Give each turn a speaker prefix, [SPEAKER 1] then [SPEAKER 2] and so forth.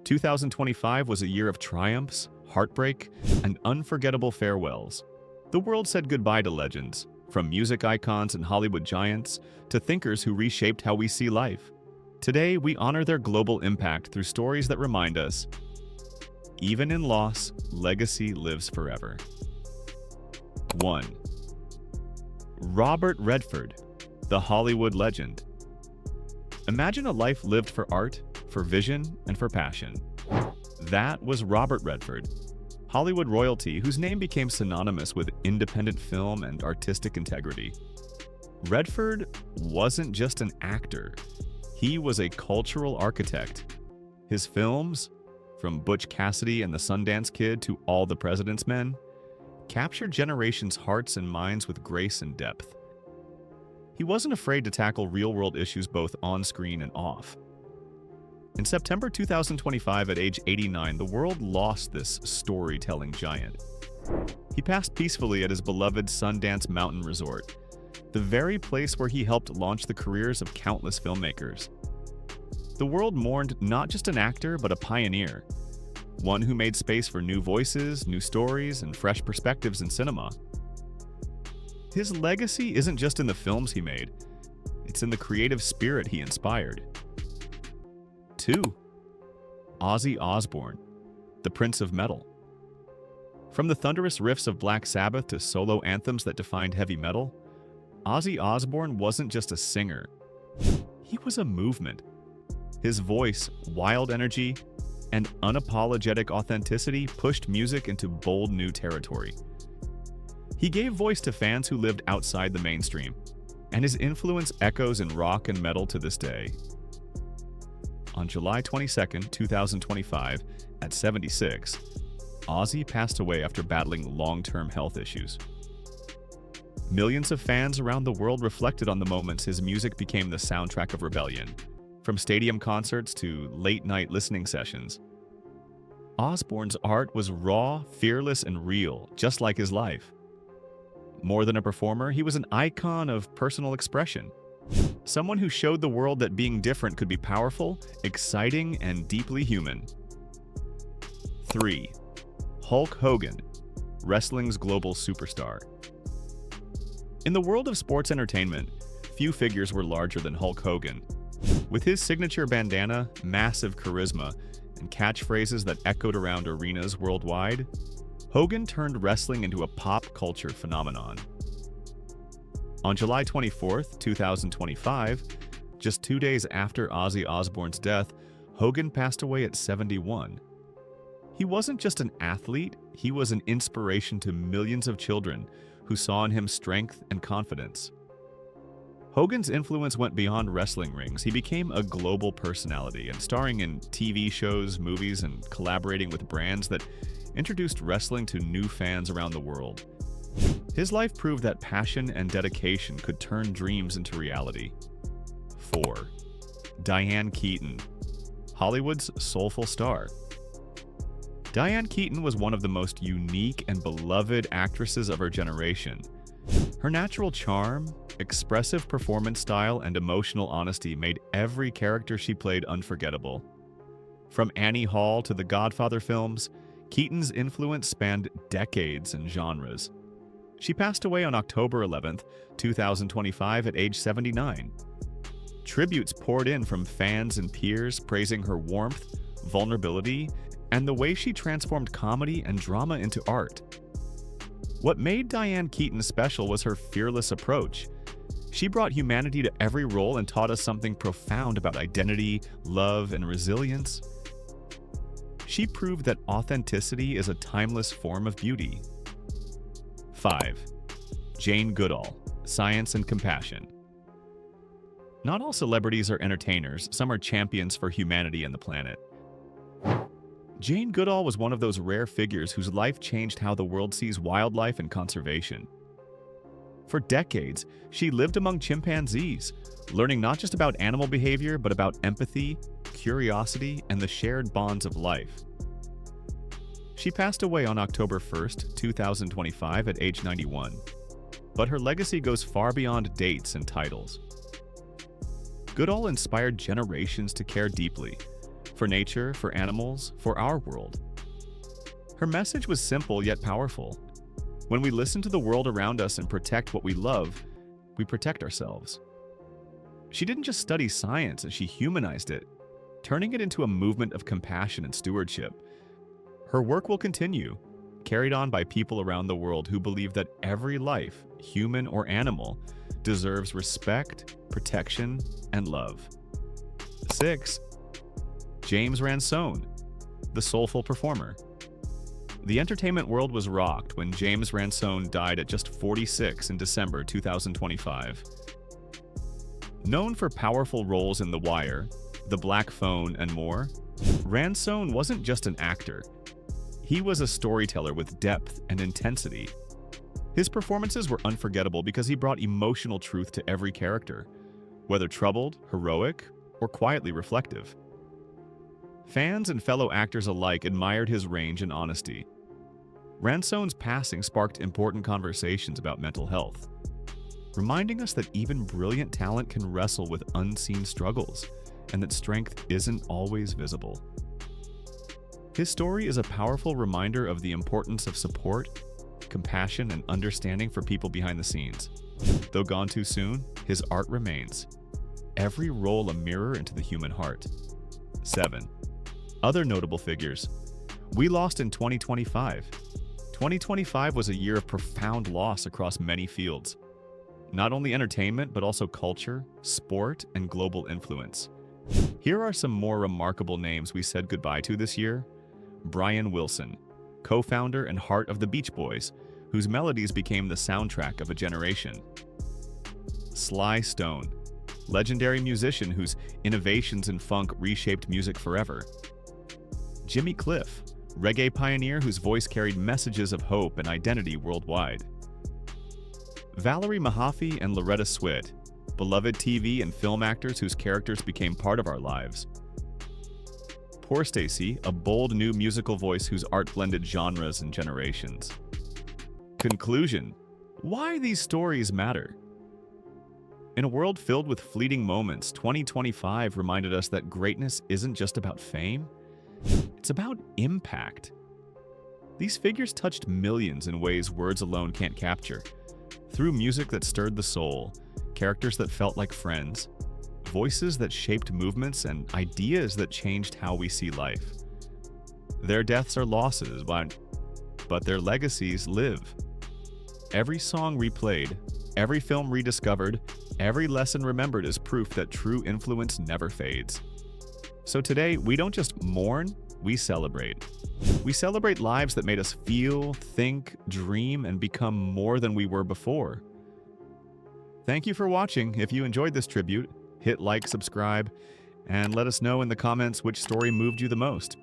[SPEAKER 1] 2025 was a year of triumphs, heartbreak, and unforgettable farewells. The world said goodbye to legends, from music icons and Hollywood giants to thinkers who reshaped how we see life. Today, we honor their global impact through stories that remind us, even in loss, legacy lives forever. 1. Robert Redford, the Hollywood legend. Imagine a life lived for art, for vision, and for passion. That was Robert Redford, Hollywood royalty whose name became synonymous with independent film and artistic integrity. Redford wasn't just an actor, he was a cultural architect. His films, from Butch Cassidy and the Sundance Kid to All the President's Men, captured generations' hearts and minds with grace and depth. He wasn't afraid to tackle real-world issues both on-screen and off. In September 2025, at age 89, the world lost this storytelling giant. He passed peacefully at his beloved Sundance Mountain Resort, the very place where he helped launch the careers of countless filmmakers. The world mourned not just an actor, but a pioneer, one who made space for new voices, new stories, and fresh perspectives in cinema. His legacy isn't just in the films he made, it's in the creative spirit he inspired. 2. Ozzy Osbourne, the Prince of Metal. From the thunderous riffs of Black Sabbath to solo anthems that defined heavy metal, Ozzy Osbourne wasn't just a singer, he was a movement. His voice, wild energy, and unapologetic authenticity pushed music into bold new territory. He gave voice to fans who lived outside the mainstream, and his influence echoes in rock and metal to this day. On July 22, 2025, at 76, Ozzy passed away after battling long-term health issues. Millions of fans around the world reflected on the moments his music became the soundtrack of rebellion, from stadium concerts to late-night listening sessions. Osbourne's art was raw, fearless, and real, just like his life. More than a performer, he was an icon of personal expression. Someone who showed the world that being different could be powerful, exciting, and deeply human. 3. Hulk Hogan, wrestling's global superstar. In the world of sports entertainment, few figures were larger than Hulk Hogan. With his signature bandana, massive charisma, and catchphrases that echoed around arenas worldwide, Hogan turned wrestling into a pop culture phenomenon. On July 24, 2025, just 2 days after Ozzy Osbourne's death, Hogan passed away at 71. He wasn't just an athlete, he was an inspiration to millions of children who saw in him strength and confidence. Hogan's influence went beyond wrestling rings. He became a global personality and starring in TV shows, movies, and collaborating with brands that introduced wrestling to new fans around the world. His life proved that passion and dedication could turn dreams into reality. 4. Diane Keaton, Hollywood's soulful star. Diane Keaton was one of the most unique and beloved actresses of her generation. Her natural charm, expressive performance style, and emotional honesty made every character she played unforgettable. From Annie Hall to the Godfather films, Keaton's influence spanned decades and genres. She passed away on October 11, 2025 at age 79. Tributes poured in from fans and peers praising her warmth, vulnerability, and the way she transformed comedy and drama into art. What made Diane Keaton special was her fearless approach. She brought humanity to every role and taught us something profound about identity, love, and resilience. She proved that authenticity is a timeless form of beauty. 5. Jane Goodall, Science and Compassion. Not all celebrities are entertainers, some are champions for humanity and the planet. Jane Goodall was one of those rare figures whose life changed how the world sees wildlife and conservation. For decades, she lived among chimpanzees, learning not just about animal behavior, but about empathy, curiosity, and the shared bonds of life. She passed away on October 1, 2025 at age 91, but her legacy goes far beyond dates and titles. Goodall inspired generations to care deeply, for nature, for animals, for our world. Her message was simple yet powerful. When we listen to the world around us and protect what we love, we protect ourselves. She didn't just study science, she humanized it, turning it into a movement of compassion and stewardship. Her work will continue, carried on by people around the world who believe that every life, human or animal, deserves respect, protection, and love. 6. James Ransone, the soulful performer. The entertainment world was rocked when James Ransone died at just 46 in December 2025. Known for powerful roles in The Wire, The Black Phone, and more, Ransone wasn't just an actor. He was a storyteller with depth and intensity. His performances were unforgettable because he brought emotional truth to every character, whether troubled, heroic, or quietly reflective. Fans and fellow actors alike admired his range and honesty. Ransone's passing sparked important conversations about mental health, reminding us that even brilliant talent can wrestle with unseen struggles and that strength isn't always visible. His story is a powerful reminder of the importance of support, compassion, and understanding for people behind the scenes. Though gone too soon, his art remains. Every role a mirror into the human heart. 7. Other notable figures. We lost in 2025. 2025 was a year of profound loss across many fields. Not only entertainment, but also culture, sport, and global influence. Here are some more remarkable names we said goodbye to this year. Brian Wilson, co-founder and heart of the Beach Boys, whose melodies became the soundtrack of a generation. Sly Stone, legendary musician whose innovations in funk reshaped music forever. Jimmy Cliff, reggae pioneer whose voice carried messages of hope and identity worldwide. Valerie Mahaffey and Loretta Swit, beloved TV and film actors whose characters became part of our lives. Poor Stacy, a bold new musical voice whose art blended genres and generations. Conclusion: why these stories matter. In a world filled with fleeting moments, 2025 reminded us that greatness isn't just about fame, it's about impact. These figures touched millions in ways words alone can't capture. Through music that stirred the soul, characters that felt like friends, voices that shaped movements, and ideas that changed how we see life. Their deaths are losses, but their legacies live. Every song replayed, every film rediscovered, every lesson remembered is proof that true influence never fades. So today, we don't just mourn, we celebrate. We celebrate lives that made us feel, think, dream, and become more than we were before. Thank you for watching. If you enjoyed this tribute, hit like, subscribe, and let us know in the comments which story moved you the most.